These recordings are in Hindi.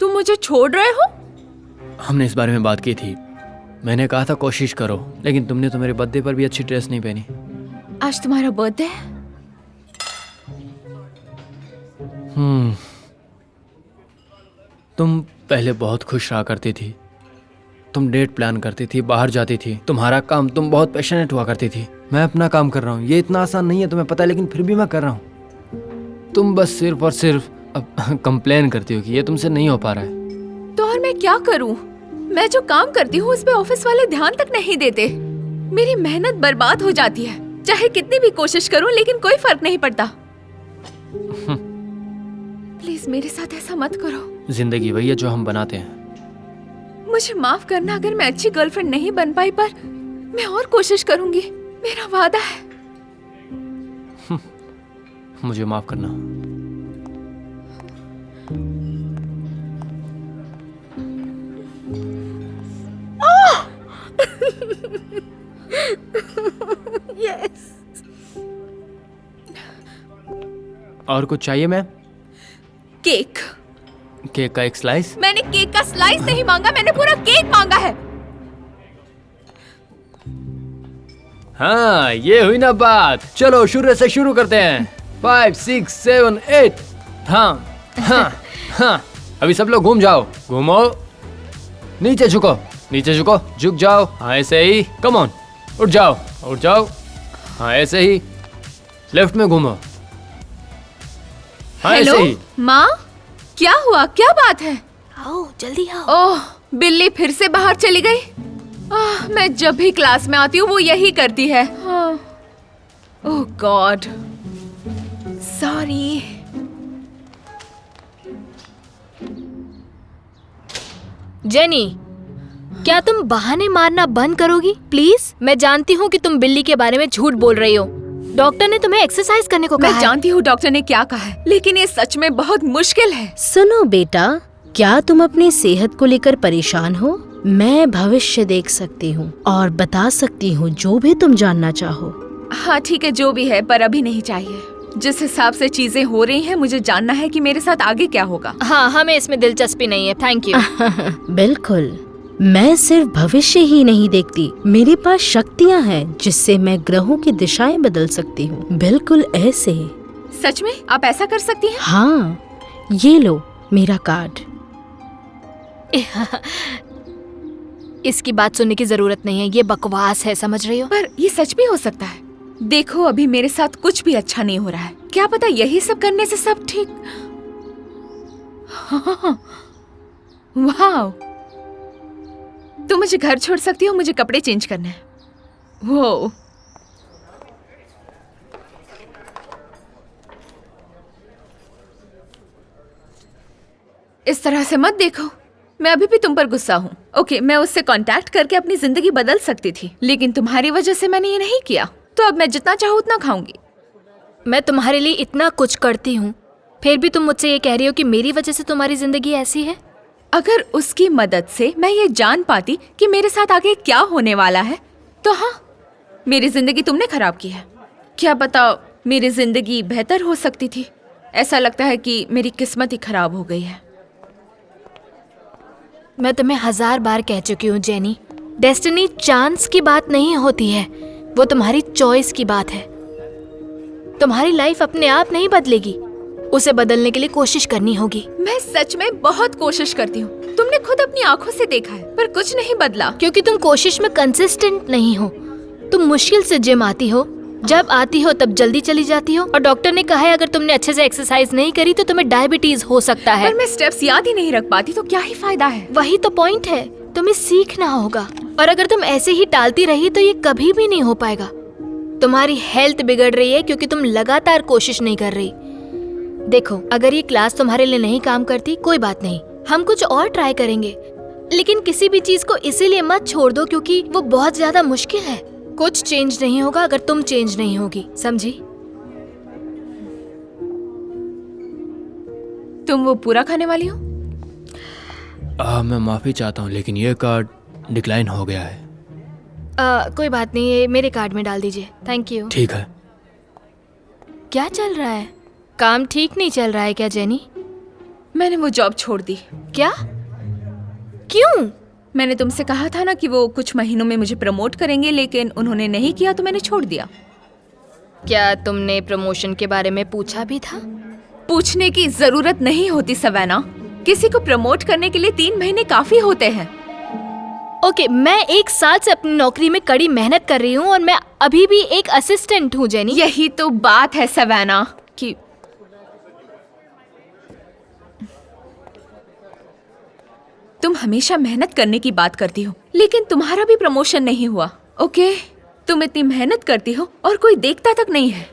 तुम मुझे छोड़ रहे हो? हमने इस बारे में बात की थी। मैंने कहा था कोशिश करो, लेकिन तुमने तो मेरे बर्थडे पर भी अच्छी ड्रेस नहीं पहनी। आज तुम्हारा बर्थडे है? तुम पहले बहुत खुश रहा करती थी। तुम डेट प्लान करती थी, बाहर जाती थी, तुम्हारा काम, तुम बहुत पैशनेट हुआ करती थी। मैं अपना काम कर रहा हूँ, ये इतना आसान नहीं है तुम्हें पता है, लेकिन फिर भी मैं कर रहा हूँ। तुम बस सिर्फ और सिर्फ अब कंप्लेन करती हो कि ये तुमसे नहीं हो पा रहा है। तो और मैं क्या करूँ? मैं जो काम करती हूँ उस पे ऑफिस वाले ध्यान तक नहीं देते। मेरी मेहनत बर्बाद हो जाती है। चाहे कितनी भी कोशिश करूँ लेकिन कोई फर्क नहीं पड़ता। प्लीज मेरे साथ ऐसा मत करो। जिंदगी वही है जो हम बनाते हैं। मुझे माफ करना अगर मैं अच्छी गर्लफ्रेंड नहीं बन पाई, पर मैं और कोशिश करूंगी, मेरा वादा है। मुझे माफ करना। यस। और कुछ चाहिए मैम? केक। केक का एक स्लाइस? मैंने केक का स्लाइस नहीं मांगा, मैंने पूरा केक मांगा है। हाँ, ये हुई ना बात। चलो शुरू से शुरू करते हैं। 5, 6, 7, 8। हाँ हाँ हाँ। अभी सब लोग घूम जाओ, घूमो। नीचे झुको, नीचे झुको, झुक जाओ। हाँ ऐसे ही। कम ऑन, उठ जाओ, उठ जाओ। हाँ ऐसे ही। लेफ्ट में घूमो। हाँ हेलो ऐसे ही। माँ, क्या हुआ? क्या बात है? आओ जल्दी आओ। ओह, बिल्ली फिर से बाहर चली गई। मैं जब भी क्लास में आती हूँ वो यही करती है। ओह गॉड, सॉरी। जेनी, क्या तुम बहाने मारना बंद करोगी प्लीज? मैं जानती हूँ कि तुम बिल्ली के बारे में झूठ बोल रही हो। डॉक्टर ने तुम्हें एक्सरसाइज करने को कहा है। मैं जानती हूँ डॉक्टर ने क्या कहा है, लेकिन ये सच में बहुत मुश्किल है। सुनो बेटा, क्या तुम अपनी सेहत को लेकर परेशान हो? मैं भविष्य देख सकती हूँ और बता सकती हूँ जो भी तुम जानना चाहो। हाँ ठीक है, जो भी है, पर अभी नहीं चाहिए। जिस हिसाब से चीजें हो रही हैं, मुझे जानना है कि मेरे साथ आगे क्या होगा। हाँ, हमें इसमें दिलचस्पी नहीं है, थैंक यू। बिल्कुल, मैं सिर्फ भविष्य ही नहीं देखती, मेरे पास शक्तियाँ हैं जिससे मैं ग्रहों की दिशाएं बदल सकती हूँ, बिल्कुल ऐसे। सच में आप ऐसा कर सकती हैं? हाँ, ये लो मेरा कार्ड। इसकी बात सुनने की जरूरत नहीं है, ये बकवास है, समझ रही हो? पर ये सच भी हो सकता है। देखो अभी मेरे साथ कुछ भी अच्छा नहीं हो रहा है। क्या पता यही सब करने से सब ठीक। हाँ, वाह। तुम मुझे घर छोड़ सकती हो, मुझे कपड़े चेंज करने हैं। वो इस तरह से मत देखो, मैं अभी भी तुम पर गुस्सा हूँ। ओके, मैं उससे कांटेक्ट करके अपनी जिंदगी बदल सकती थी, लेकिन तुम्हारी वजह से मैंने ये नहीं किया। तो अब मैं जितना चाहूँ उतना खाऊंगी। मैं तुम्हारे लिए इतना कुछ करती हूँ, फिर भी तुम मुझसे ये कह रही हो कि मेरी वजह से तुम्हारी जिंदगी ऐसी है? अगर उसकी मदद से मैं ये जान पाती कि मेरे साथ आगे क्या होने वाला है, तो हाँ, मेरी जिंदगी तुमने खराब की है। क्या पता मेरी जिंदगी बेहतर हो सकती थी। ऐसा लगता है कि मेरी किस्मत ही खराब हो गई है। मैं तुम्हें 1000 बार कह चुकी हूँ जेनी, डेस्टिनी चांस की बात नहीं होती है, वो तुम्हारी चॉइस की बात है। तुम्हारी लाइफ अपने आप नहीं बदलेगी, उसे बदलने के लिए कोशिश करनी होगी। मैं सच में बहुत कोशिश करती हूँ, तुमने खुद अपनी आंखों से देखा है, पर कुछ नहीं बदला। क्योंकि तुम कोशिश में कंसिस्टेंट नहीं हो। तुम मुश्किल से जिम आती हो, जब आती हो तब जल्दी चली जाती हो, और डॉक्टर ने कहा है अगर तुमने अच्छे से एक्सरसाइज नहीं करी तो तुम्हें डायबिटीज हो सकता है। पर मैं स्टेप्स याद ही नहीं रख पाती तो क्या ही फायदा है। वही तो पॉइंट है, तुम्हें सीखना होगा, और अगर तुम ऐसे ही टालती रही तो ये कभी भी नहीं हो पाएगा। तुम्हारी हेल्थ बिगड़ रही है क्योंकि तुम लगातार कोशिश नहीं कर रही। देखो, अगर ये क्लास तुम्हारे लिए नहीं काम करती कोई बात नहीं, हम कुछ और ट्राई करेंगे, लेकिन किसी भी चीज को इसीलिए मत छोड़ दो क्योंकि वो बहुत ज्यादा मुश्किल है। कुछ चेंज नहीं होगा अगर तुम चेंज नहीं होगी, समझी? तुम वो पूरा खाने वाली हो? मैं माफी चाहता हूँ, लेकिन ये कार्ड डिक्लाइन हो गया है। कोई बात नहीं, ये मेरे कार्ड में डाल दीजिए, थैंक यू। ठीक है। क्या चल रहा है? काम ठीक नहीं चल रहा है क्या जेनी? मैंने वो जॉब छोड़ दी। क्या? क्यों? मैंने तुमसे कहा था ना कि वो कुछ महीनों में मुझे प्रमोट करेंगे, लेकिन उन्होंने नहीं किया तो मैंने छोड़ दिया। क्या तुमने प्रमोशन के बारे में पूछा भी था? पूछने की जरूरत नहीं होती सवैना। किसी को प्रमोट करने के लिए 3 महीने काफी होते हैं। ओके, मैं 1 साल से अपनी नौकरी में कड़ी मेहनत कर रही हूँ और मैं अभी भी एक असिस्टेंट हूँ जेनी। यही तो बात है सवैना कि तुम हमेशा मेहनत करने की बात करती हो, लेकिन तुम्हारा भी प्रमोशन नहीं हुआ। ओके, तुम इतनी मेहनत करती हो और कोई देखता तक नहीं है।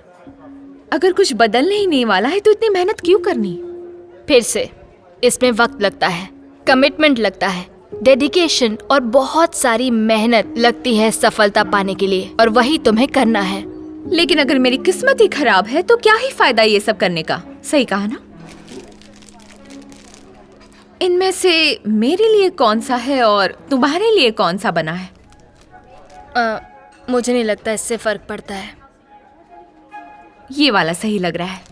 अगर कुछ बदलने ही नहीं वाला है तो इतनी मेहनत क्यों करनी? फिर से इसमें वक्त लगता है, कमिटमेंट लगता है, डेडिकेशन और बहुत सारी मेहनत लगती है सफलता पाने के लिए, और वही तुम्हें करना है। लेकिन अगर मेरी किस्मत ही खराब है तो क्या ही फायदा ये सब करने का? सही कहा ना? इनमें से मेरे लिए कौन सा है और तुम्हारे लिए कौन सा बना है? मुझे नहीं लगता इससे फर्क पड़ता है। ये वाला सही लग रहा है।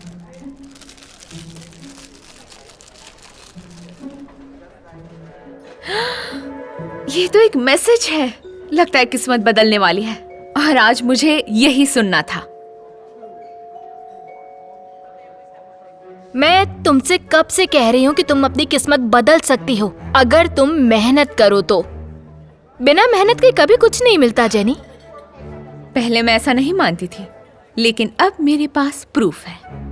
ये तो एक मैसेज है। लगता है किस्मत बदलने वाली है और आज मुझे यही सुनना था। मैं तुमसे कब से कह रही हूँ कि तुम अपनी किस्मत बदल सकती हो अगर तुम मेहनत करो तो। बिना मेहनत के कभी कुछ नहीं मिलता जेनी। पहले मैं ऐसा नहीं मानती थी, लेकिन अब मेरे पास प्रूफ है।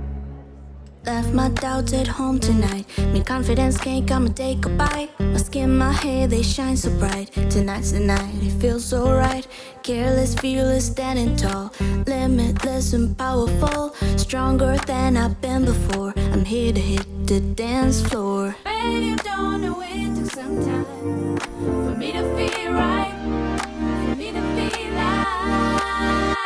Left my doubts at home tonight. Me confidence can't come and take a bite. My skin, my hair, they shine so bright. Tonight's the night, it feels so right. Careless, fearless, standing tall. Limitless and powerful. Stronger than I've been before. I'm here to hit the dance floor. Babe, you don't know it took some time for me to feel right. For me to feel like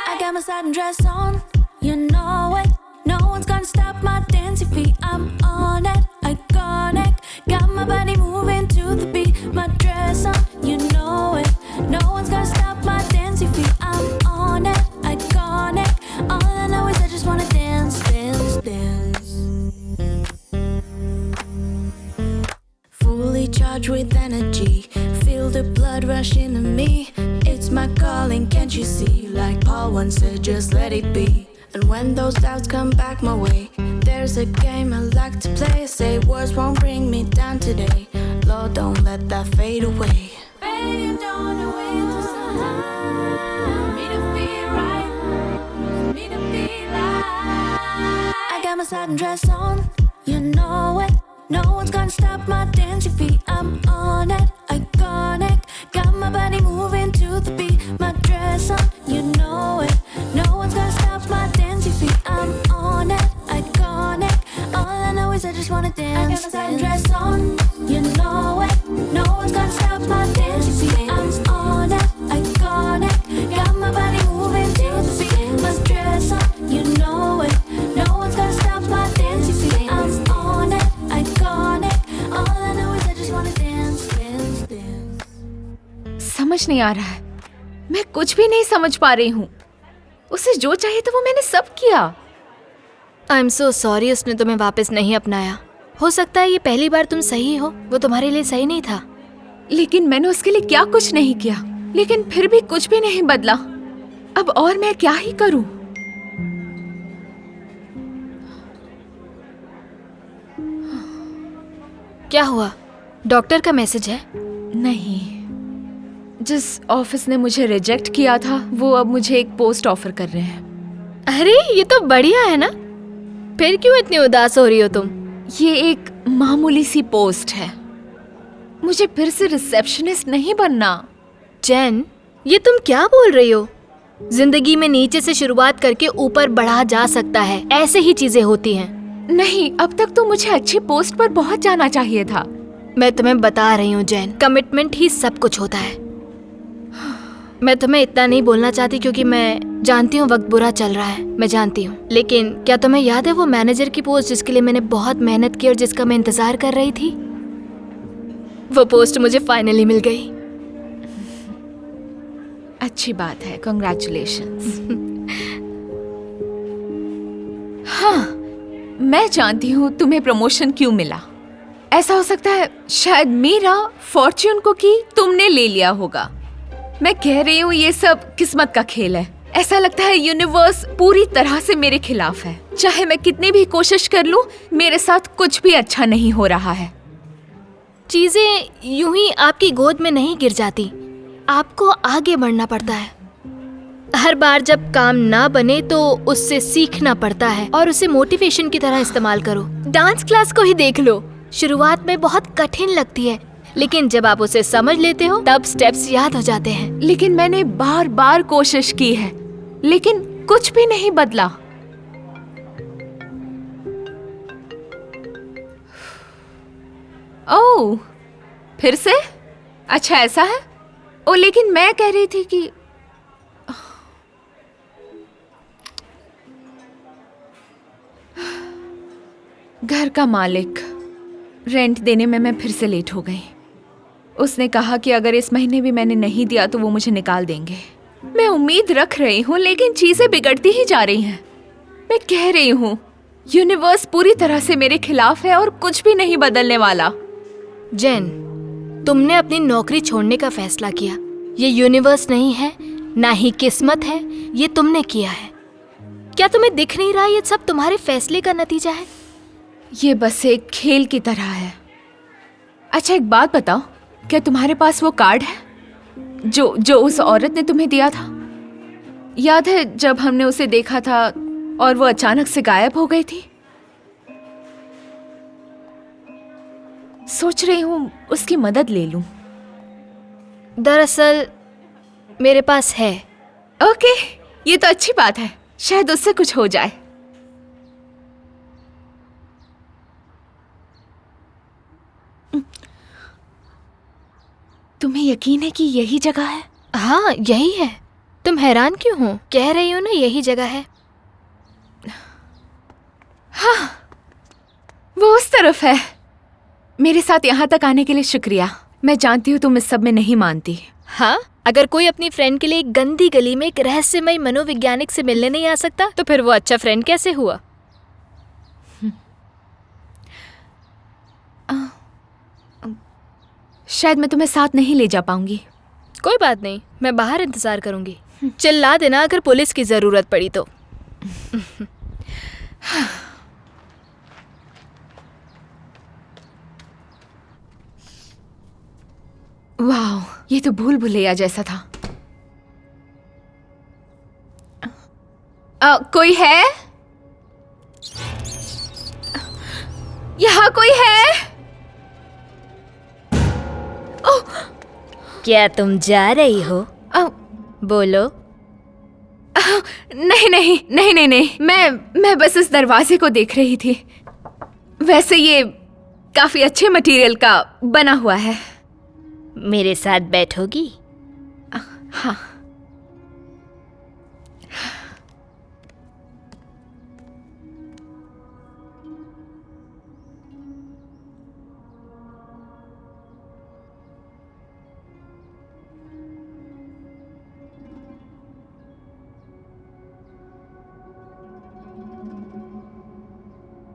I got my satin dress on, you know it. No one's gonna stop my dancing feet. I'm on it, iconic. Got my body moving to the beat. My dress on, you know it. No one's gonna stop my dancing feet. I'm on it, iconic. All I know is I just wanna dance, dance, dance. Fully charged with energy. Feel the blood rush into me. It's my calling, can't you see? Like Paul once said, just let it be. And when those doubts come back my way, there's a game I like to play. Say words won't bring me down today. Lord, don't let that fade away. Babe, you don't know it took some time for me to feel right, for me to feel like I got my satin dress on, you know it. No one's gonna stop my dancing feet. I'm on it, iconic. Got my body moving to the beat. My dress on, you know it. No one's gonna stop my dancing feet. I'm on it, iconic. All I know is I just wanna dance. I got my satin dress on, you know it. No one's gonna stop my dancing feet. I'm on it, iconic. Got my body moving to the beat. My dress on, you know it. No one's gonna stop my dancing feet. I'm on it, iconic. All I know is I just wanna dance, dance, dance. समझ नहीं आ रहा है। मैं कुछ भी नहीं समझ पा रही हूँ। उसे जो चाहिए था वो मैंने सब किया। आई एम सो सॉरी उसने तुम्हें वापस नहीं अपनाया। हो सकता है ये पहली बार तुम सही हो, वो तुम्हारे लिए सही नहीं था। लेकिन मैंने उसके लिए क्या कुछ नहीं किया, लेकिन फिर भी कुछ भी नहीं बदला। अब और मैं क्या ही करूं? क्या हुआ? डॉक्टर का मैसेज है? नहीं, जिस ऑफिस ने मुझे रिजेक्ट किया था वो अब मुझे एक पोस्ट ऑफर कर रहे हैं। अरे ये तो बढ़िया है ना। फिर क्यों इतनी उदास हो रही हो तुम? ये एक मामूली सी पोस्ट है। मुझे फिर से रिसेप्शनिस्ट नहीं बनना। जैन, ये तुम क्या बोल रही हो? जिंदगी में नीचे से शुरुआत करके ऊपर बढ़ा जा सकता है, ऐसे ही चीजें होती हैं। नहीं, अब तक तो मुझे अच्छी पोस्ट पर पहुंच जाना चाहिए था। मैं तुम्हें बता रही हूँ जैन, कमिटमेंट ही सब कुछ होता है। मैं तुम्हें इतना नहीं बोलना चाहती क्योंकि मैं जानती हूँ वक्त बुरा चल रहा है, मैं जानती हूँ। लेकिन क्या तुम्हें याद है वो मैनेजर की पोस्ट जिसके लिए मैंने बहुत मेहनत की और जिसका मैं इंतजार कर रही थी? वो पोस्ट मुझे फाइनली मिल गई। अच्छी बात है, कॉन्ग्रेचुलेशंस। हाँ, मैं जानती हूँ तुम्हें प्रमोशन क्यों मिला। ऐसा हो सकता है शायद मेरा फॉर्च्यून को की तुमने ले लिया होगा। मैं कह रही हूँ ये सब किस्मत का खेल है। ऐसा लगता है यूनिवर्स पूरी तरह से मेरे खिलाफ है। चाहे मैं कितनी भी कोशिश कर लूं, मेरे साथ कुछ भी अच्छा नहीं हो रहा है। चीजें यूं ही आपकी गोद में नहीं गिर जाती, आपको आगे बढ़ना पड़ता है। हर बार जब काम ना बने तो उससे सीखना पड़ता है और उसे मोटिवेशन की तरह इस्तेमाल करो। डांस क्लास को ही देख लो, शुरुआत में बहुत कठिन लगती है, लेकिन जब आप उसे समझ लेते हो तब स्टेप्स याद हो जाते हैं। लेकिन मैंने बार बार कोशिश की है, लेकिन कुछ भी नहीं बदला। ओह, फिर से? अच्छा ऐसा है? ओ, लेकिन मैं कह रही थी कि घर का मालिक, रेंट देने में मैं फिर से लेट हो गई। उसने कहा कि अगर इस महीने भी मैंने नहीं दिया तो वो मुझे निकाल देंगे। मैं उम्मीद रख रही हूँ, लेकिन चीजें बिगड़ती ही जा रही हैं। मैं कह रही हूँ यूनिवर्स पूरी तरह से मेरे खिलाफ है और कुछ भी नहीं बदलने वाला। जेन, तुमने अपनी नौकरी छोड़ने का फैसला किया। ये यूनिवर्स नहीं है, ना ही किस्मत है, ये तुमने किया है। क्या तुम्हें दिख नहीं रहा ये सब तुम्हारे फैसले का नतीजा है? ये बस एक खेल की तरह है। अच्छा एक बात बताओ, क्या तुम्हारे पास वो कार्ड है जो उस औरत ने तुम्हें दिया था? याद है जब हमने उसे देखा था और वो अचानक से गायब हो गई थी? सोच रही हूँ उसकी मदद ले लूं। दरअसल मेरे पास है। ओके, ये तो अच्छी बात है, शायद उससे कुछ हो जाए। तुम्हें यकीन है कि यही जगह है? हाँ, यही है। तुम हैरान क्यों हो? कह रही हो ना, यही जगह है। हाँ, वो उस तरफ है। मेरे साथ यहाँ तक आने के लिए शुक्रिया। मैं जानती हूँ तुम इस सब में नहीं मानती। हाँ, अगर कोई अपनी फ्रेंड के लिए एक गंदी गली में एक रहस्यमय मनोवैज्ञानिक से मिलने नहीं आ सकता, तो फिर वो अच्छा फ्रेंड कैसे हुआ? शायद मैं तुम्हें साथ नहीं ले जा पाऊंगी। कोई बात नहीं, मैं बाहर इंतजार करूंगी। चिल्ला देना अगर पुलिस की जरूरत पड़ी तो। वाह, ये तो भूल भुलैया जैसा था। कोई है? यहाँ कोई है? क्या तुम जा रही हो? बोलो। नहीं नहीं नहीं नहीं नहीं, मैं बस इस दरवाजे को देख रही थी। वैसे ये काफी अच्छे मटेरियल का बना हुआ है। मेरे साथ बैठोगी? हाँ।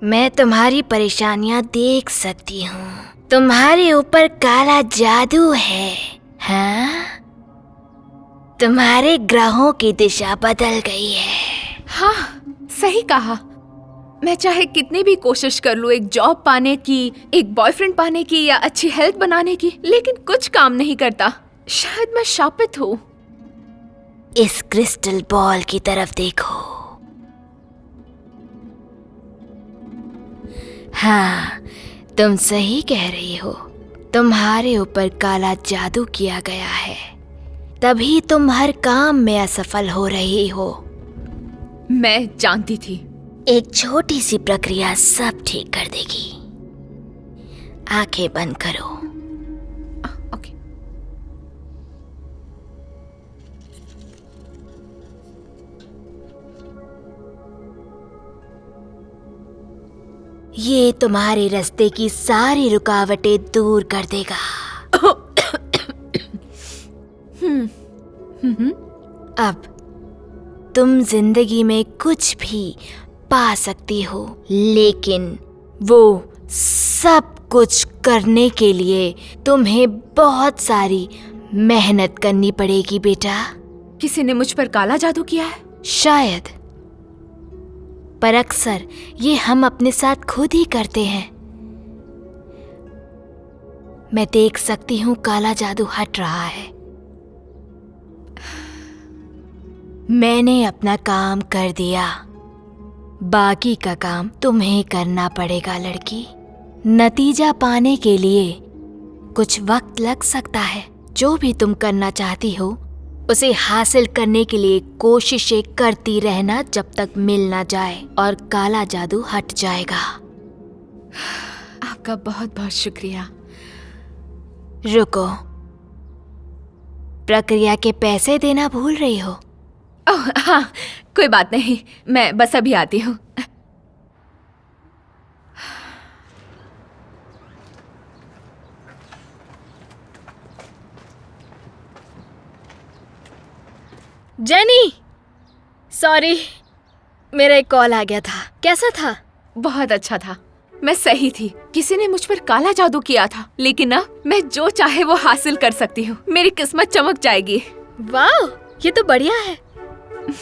मैं तुम्हारी परेशानियां देख सकती हूँ। तुम्हारे ऊपर काला जादू है, हाँ? तुम्हारे ग्रहों की दिशा बदल गई है। हाँ, सही कहा। मैं चाहे कितनी भी कोशिश कर लूं, एक जॉब पाने की, एक बॉयफ्रेंड पाने की या अच्छी हेल्थ बनाने की, लेकिन कुछ काम नहीं करता। शायद मैं शापित हूँ। इस क्रिस्टल बॉल की तरफ देखो। हाँ, तुम सही कह रही हो। तुम्हारे ऊपर काला जादू किया गया है, तभी तुम हर काम में असफल हो रही हो। मैं जानती थी। एक छोटी सी प्रक्रिया सब ठीक कर देगी। आंखें बंद करो। ओके। ये तुम्हारे रास्ते की सारी रुकावटें दूर कर देगा। अब तुम जिंदगी में कुछ भी पा सकती हो, लेकिन वो सब कुछ करने के लिए तुम्हें बहुत सारी मेहनत करनी पड़ेगी बेटा। किसी ने मुझ पर काला जादू किया है? शायद, पर अक्सर ये हम अपने साथ खुद ही करते हैं। मैं देख सकती हूँ काला जादू हट रहा है। मैंने अपना काम कर दिया, बाकी का काम तुम्हें करना पड़ेगा लड़की। नतीजा पाने के लिए कुछ वक्त लग सकता है। जो भी तुम करना चाहती हो उसे हासिल करने के लिए कोशिशें करती रहना जब तक मिल ना जाए और काला जादू हट जाएगा। आपका बहुत बहुत शुक्रिया। रुको, प्रक्रिया के पैसे देना भूल रही हो? ओह हाँ, कोई बात नहीं, मैं बस अभी आती हूँ। जेनी, सॉरी, मेरा एक कॉल आ गया था। कैसा था? बहुत अच्छा था। मैं सही थी, किसी ने मुझ पर काला जादू किया था, लेकिन ना मैं जो चाहे वो हासिल कर सकती हूँ। मेरी किस्मत चमक जाएगी। वाह, ये तो बढ़िया है।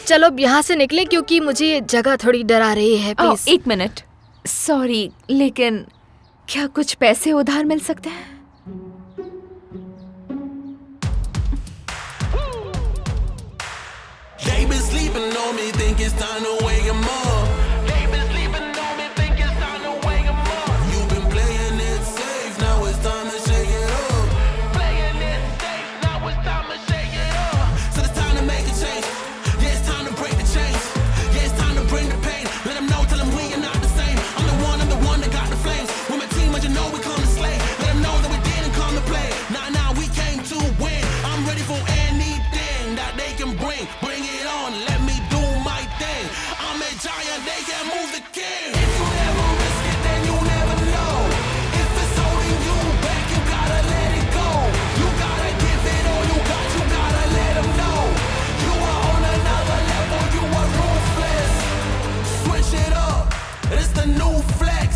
चलो अब यहाँ से निकले क्योंकि मुझे ये जगह थोड़ी डरा रही है। प्लीज। एक मिनट, सॉरी, लेकिन क्या कुछ पैसे उधार मिल सकते हैं? They been sleeping on me, think it's time to wake 'em up. They been sleeping on me, think it's time to wake 'em up. You've been playing it safe, now it's time to shake it up. Playing it safe, now it's time to shake it up. So it's time to make a change. Yeah, it's time to break the chains. Yeah, it's time to bring the pain. Let 'em know, tell 'em we are not the same. I'm the one that got the flames. With my team, but you know we come to slay. Let 'em know that we didn't come to play. Nah, we came to win. I'm ready for anything that they can bring. Bring it on, let me do my thing. I'm a giant, they can't move the king. If you never risk it, then you never know. If it's holding you back, you gotta let it go. You gotta give it all you gotta let them know. You are on another level, you are ruthless. Switch it up, it's the new flex.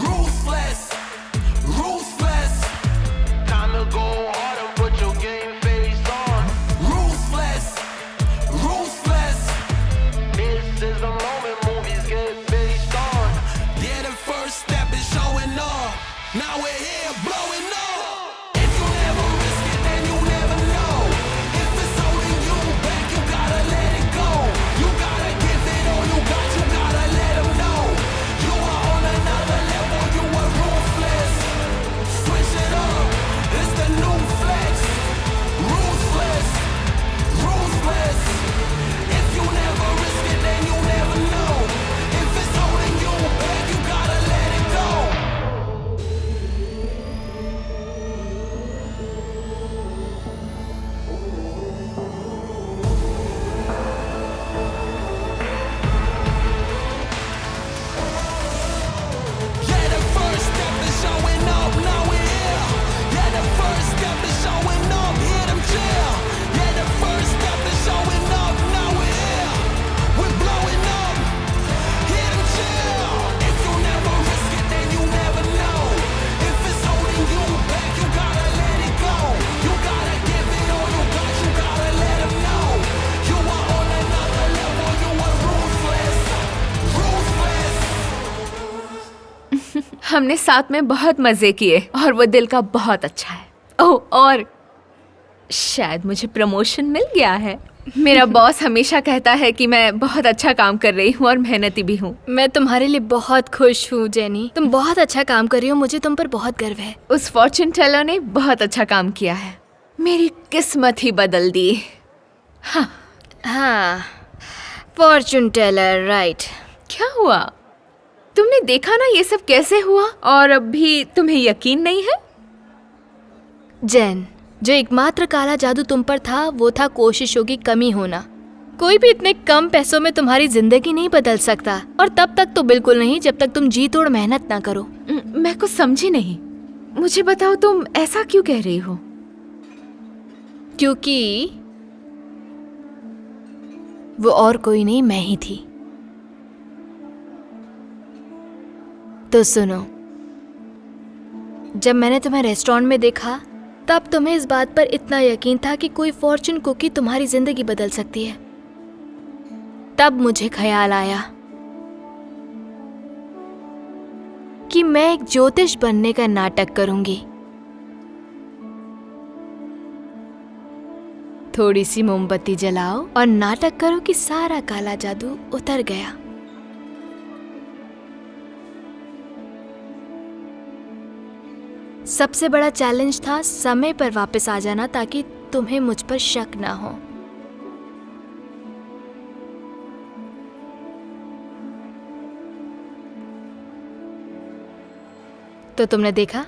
Ruthless, ruthless. Time to go hard and put your game face on. Ruthless, ruthless. This is the moment movies get based on. Yeah, the first step is showing off. Now we're here blowing up. If you never risk it, then you never know. If it's holding you back, you gotta let it go. You gotta give it all you gotta let them know. You are on another level, you are ruthless. Switch it up, it's the new flex. Ruthless, ruthless. If you never risk it, then you never know. If it's holding you back, you gotta let it go. Yeah, the first step is showing up, now we're here. Yeah, the first step is showing up, hear them cheer. Yeah, the first step is showing up, now we're here. We're blowing up, hear them cheer. If you never risk it, then you never know. If it's holding you back, you gotta let it go. You gotta give it all you gotta let them know. You are on another level, you are ruthless, ruthless. हमने साथ में बहुत मजे किए और वो दिल का बहुत अच्छा है। ओह, और शायद मुझे प्रमोशन मिल गया है। मेरा बॉस हमेशा कहता है कि मैं बहुत अच्छा काम कर रही हूँ और मेहनती भी हूँ। मैं तुम्हारे लिए बहुत खुश हूँ जेनी, तुम बहुत अच्छा काम कर रही हो, मुझे तुम पर बहुत गर्व है। उस फॉर्चून टेलर ने बहुत अच्छा काम किया है, मेरी किस्मत ही बदल दी। हाँ, फॉर्चून टेलर, राइट। क्या हुआ? तुमने देखा ना ये सब कैसे हुआ और अभी तुम्हें यकीन नहीं है? जेन, जो एकमात्र काला जादू तुम पर था वो था कोशिशों की कमी होना। कोई भी इतने कम पैसों में तुम्हारी जिंदगी नहीं बदल सकता, और तब तक तो बिल्कुल नहीं जब तक तुम जी तोड़ मेहनत ना करो। मैं कुछ समझी नहीं, मुझे बताओ तुम ऐसा क्यों कह रही हो? क्योंकि वो और कोई नहीं, मैं ही थी। तो सुनो, जब मैंने तुम्हें रेस्टोरेंट में देखा तब तुम्हें इस बात पर इतना यकीन था कि कोई फॉर्चून कुकी तुम्हारी जिंदगी बदल सकती है। तब मुझे ख्याल आया कि मैं एक ज्योतिष बनने का नाटक करूंगी। थोड़ी सी मोमबत्ती जलाओ और नाटक करो कि सारा काला जादू उतर गया। सबसे बड़ा चैलेंज था समय पर वापस आ जाना ताकि तुम्हें मुझ पर शक ना हो। तो तुमने देखा?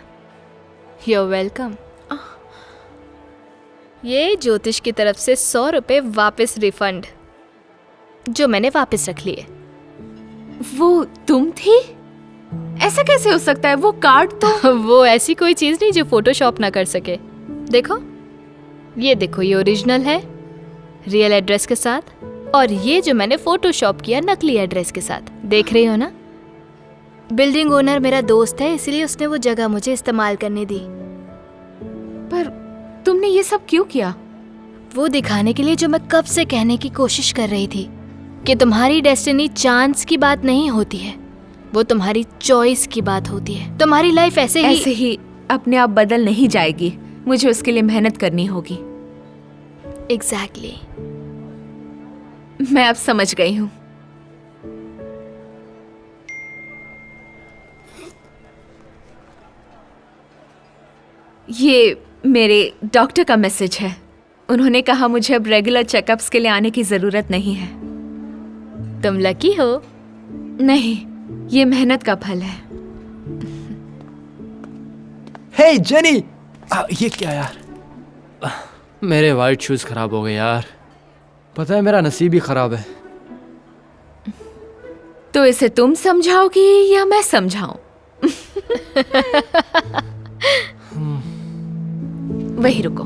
You're welcome। ये ज्योतिष की तरफ से 100 रुपए वापस रिफंड, जो मैंने वापस रख लिए। वो तुम थी? ऐसा कैसे हो सकता है? वो कार्ड तो वो ऐसी कोई चीज नहीं जो फोटोशॉप ना कर सके। देखो, ये देखो, ये ओरिजिनल है रियल एड्रेस के साथ, और ये जो मैंने फोटोशॉप किया नकली एड्रेस के साथ। देख रही हो ना? बिल्डिंग ओनर मेरा दोस्त है, इसलिए उसने वो जगह मुझे इस्तेमाल करने दी। पर तुमने ये सब क्यों किया? वो दिखाने के लिए जो मैं कब से कहने की कोशिश कर रही थी कि तुम्हारी डेस्टिनी चांस की बात नहीं होती है, वो तुम्हारी चॉइस की बात होती है। तुम्हारी लाइफ ऐसे ही अपने आप बदल नहीं जाएगी, मुझे उसके लिए मेहनत करनी होगी। एग्जैक्टली। मैं अब समझ गई हूँ। ये मेरे डॉक्टर का मैसेज है। उन्होंने कहा मुझे अब रेगुलर चेकअप्स के लिए आने की जरूरत नहीं है। तुम लकी हो। नहीं, ये मेहनत का फल है। हे जेनी, ये क्या यार? मेरे वाइट शूज खराब हो गए यार। पता है मेरा नसीब ही खराब है। तो इसे तुम समझाओगी या मैं समझाऊं? वही रुको।